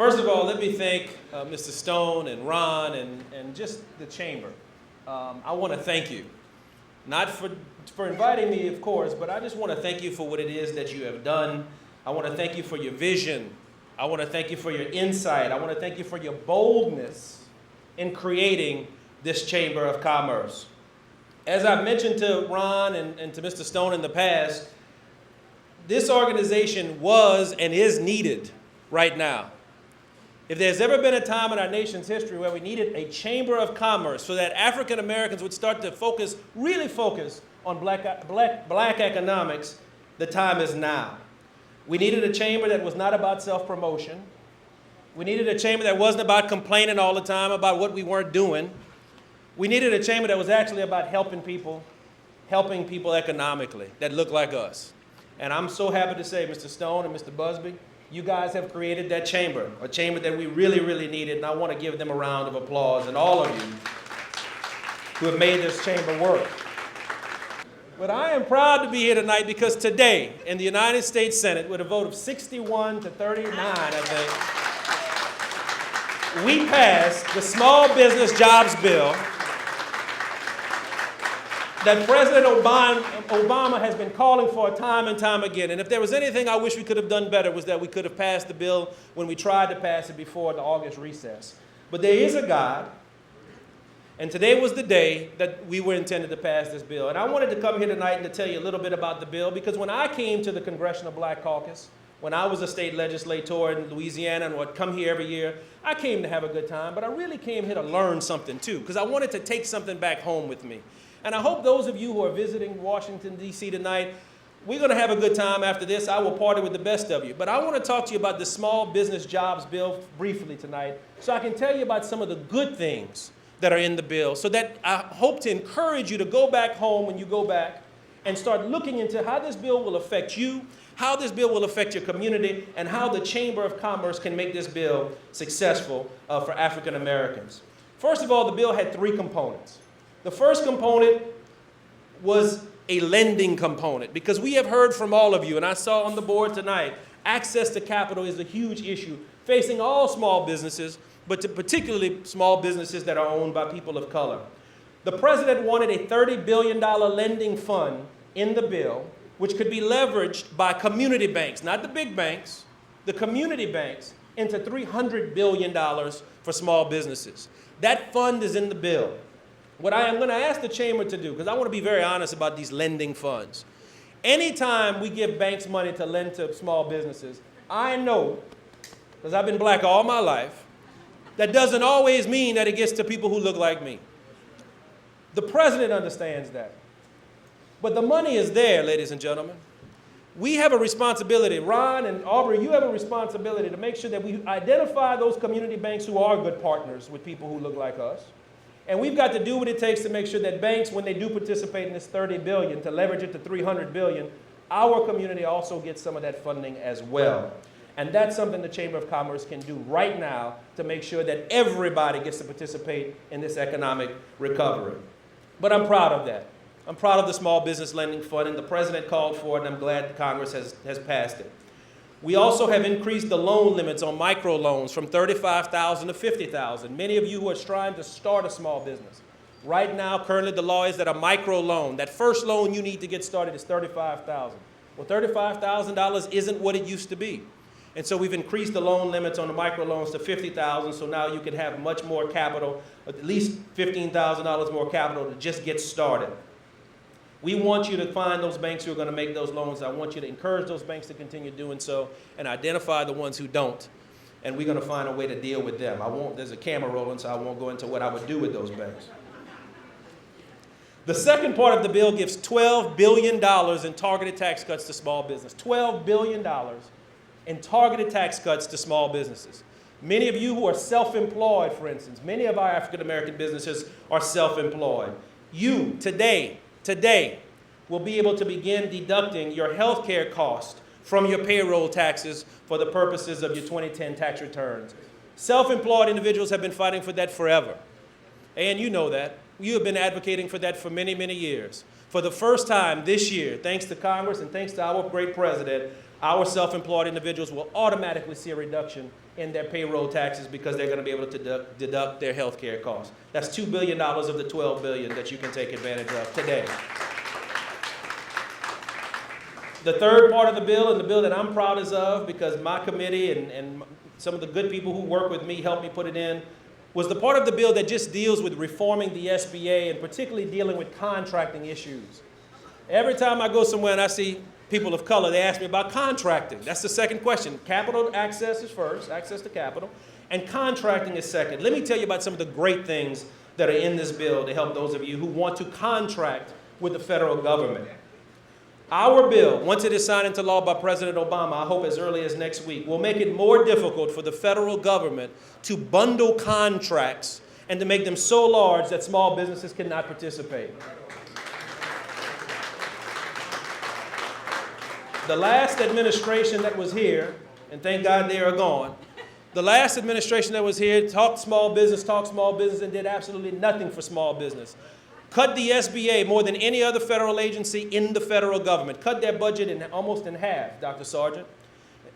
First of all, let me thank Mr. Stone and Ron and just the chamber. I want to thank you, not for inviting me, of course, but I just want to thank you for what it is that you have done. I want to thank you for your vision. I want to thank you for your insight. I want to thank you for your boldness in creating this Chamber of Commerce. As I've mentioned to Ron and to Mr. Stone in the past, this organization was and is needed right now. If there's ever been a time in our nation's history where we needed a Chamber of Commerce so that African Americans would start to focus, really focus on black economics, the time is now. We needed a chamber that was not about self-promotion. We needed a chamber that wasn't about complaining all the time about what we weren't doing. We needed a chamber that was actually about helping people economically that look like us. And I'm so happy to say, Mr. Stone and Mr. Busby, you guys have created that chamber, a chamber that we really, really needed, and I want to give them a round of applause, and all of you who have made this chamber work. But I am proud to be here tonight because today, in the United States Senate, with a vote of 61 to 39, I think, we passed the Small Business Jobs Bill that President Obama has been calling for time and time again. And if there was anything I wish we could have done better was that we could have passed the bill when we tried to pass it before the August recess. But there is a God, and today was the day that we were intended to pass this bill. And I wanted to come here tonight and to tell you a little bit about the bill, because when I came to the Congressional Black Caucus, when I was a state legislator in Louisiana and would come here every year, I came to have a good time, but I really came here to learn something too, because I wanted to take something back home with me. And I hope those of you who are visiting Washington, D.C. tonight, we're going to have a good time after this. I will party with the best of you. But I want to talk to you about the Small Business Jobs Bill briefly tonight, so I can tell you about some of the good things that are in the bill, so that I hope to encourage you to go back home when you go back and start looking into how this bill will affect you, how this bill will affect your community, and how the Chamber of Commerce can make this bill successful for African Americans. First of all, the bill had three components. The first component was a lending component, because we have heard from all of you, and I saw on the board tonight, access to capital is a huge issue facing all small businesses, but particularly small businesses that are owned by people of color. The president wanted a $30 billion lending fund in the bill, which could be leveraged by community banks, not the big banks, the community banks, into $300 billion for small businesses. That fund is in the bill. What I am going to ask the chamber to do, because I want to be very honest about these lending funds. Anytime we give banks money to lend to small businesses, I know, because I've been black all my life, that doesn't always mean that it gets to people who look like me. The president understands that. But the money is there, ladies and gentlemen. We have a responsibility, Ron and Aubrey, you have a responsibility to make sure that we identify those community banks who are good partners with people who look like us. And we've got to do what it takes to make sure that banks, when they do participate in this $30 billion, to leverage it to $300 billion, our community also gets some of that funding as well. And that's something the Chamber of Commerce can do right now to make sure that everybody gets to participate in this economic recovery. But I'm proud of that. I'm proud of the Small Business Lending Fund, and the president called for it, and I'm glad Congress has passed it. We also have increased the loan limits on microloans from $35,000 to $50,000. Many of you who are trying to start a small business, right now, currently the law is that a microloan, that first loan you need to get started, is $35,000. Well, $35,000 isn't what it used to be. And so we've increased the loan limits on the microloans to $50,000, so now you can have much more capital, at least $15,000 more capital to just get started. We want you to find those banks who are going to make those loans. I want you to encourage those banks to continue doing so and identify the ones who don't. And we're going to find a way to deal with them. There's a camera rolling, so I won't go into what I would do with those banks. The second part of the bill gives $12 billion in targeted tax cuts to small business. $12 billion in targeted tax cuts to small businesses. Many of you who are self-employed, for instance, many of our African-American businesses are self-employed. You, today, will be able to begin deducting your health care cost from your payroll taxes for the purposes of your 2010 tax returns. Self-employed individuals have been fighting for that forever. And you know that. You have been advocating for that for many, many years. For the first time this year, thanks to Congress and thanks to our great president, our self-employed individuals will automatically see a reduction in their payroll taxes because they're going to be able to deduct their health care costs. That's $2 billion of the $12 billion that you can take advantage of today. The third part of the bill, and the bill that I'm proudest of because my committee and some of the good people who work with me helped me put it in, was the part of the bill that just deals with reforming the SBA and particularly dealing with contracting issues. Every time I go somewhere and I see people of color, they ask me about contracting. That's the second question. Capital access is first, access to capital, and contracting is second. Let me tell you about some of the great things that are in this bill to help those of you who want to contract with the federal government. Our bill, once it is signed into law by President Obama, I hope as early as next week, will make it more difficult for the federal government to bundle contracts and to make them so large that small businesses cannot participate. The last administration that was here, and thank God they are gone, the last administration that was here talked small business, and did absolutely nothing for small business. Cut the SBA more than any other federal agency in the federal government. Cut their budget almost in half, Dr. Sargent.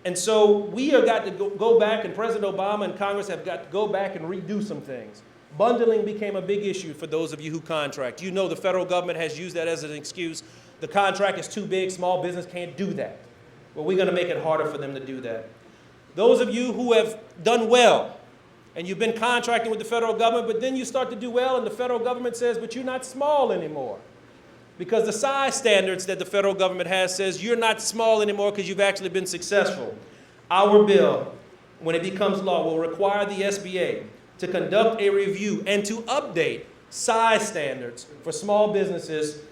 And so we have got to go back, and President Obama and Congress have got to go back and redo some things. Bundling became a big issue for those of you who contract. You know the federal government has used that as an excuse. The contract is too big, small business can't do that. Well, we're going to make it harder for them to do that. Those of you who have done well, and you've been contracting with the federal government, but then you start to do well, and the federal government says, but you're not small anymore. Because the size standards that the federal government has says you're not small anymore because you've actually been successful. Our bill, when it becomes law, will require the SBA to conduct a review and to update size standards for small businesses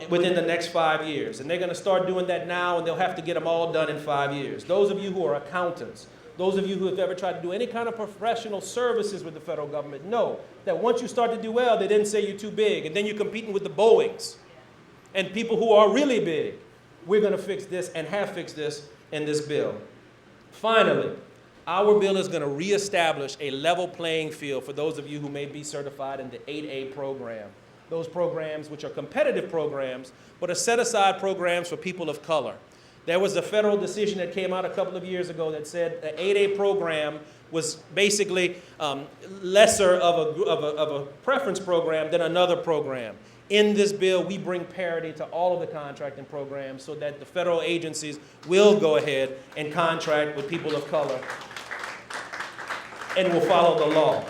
within the next 5 years. And they're going to start doing that now, and they'll have to get them all done in 5 years. Those of you who are accountants, those of you who have ever tried to do any kind of professional services with the federal government know that once you start to do well, they didn't say you're too big, and then you're competing with the Boeings and people who are really big. We're going to fix this and have fixed this in this bill. Finally, our bill is going to reestablish a level playing field for those of you who may be certified in the 8A program. Those programs which are competitive programs, but are set-aside programs for people of color. There was a federal decision that came out a couple of years ago that said the 8A program was basically lesser of a preference program than another program. In this bill, we bring parity to all of the contracting programs so that the federal agencies will go ahead and contract with people of color and will follow the law.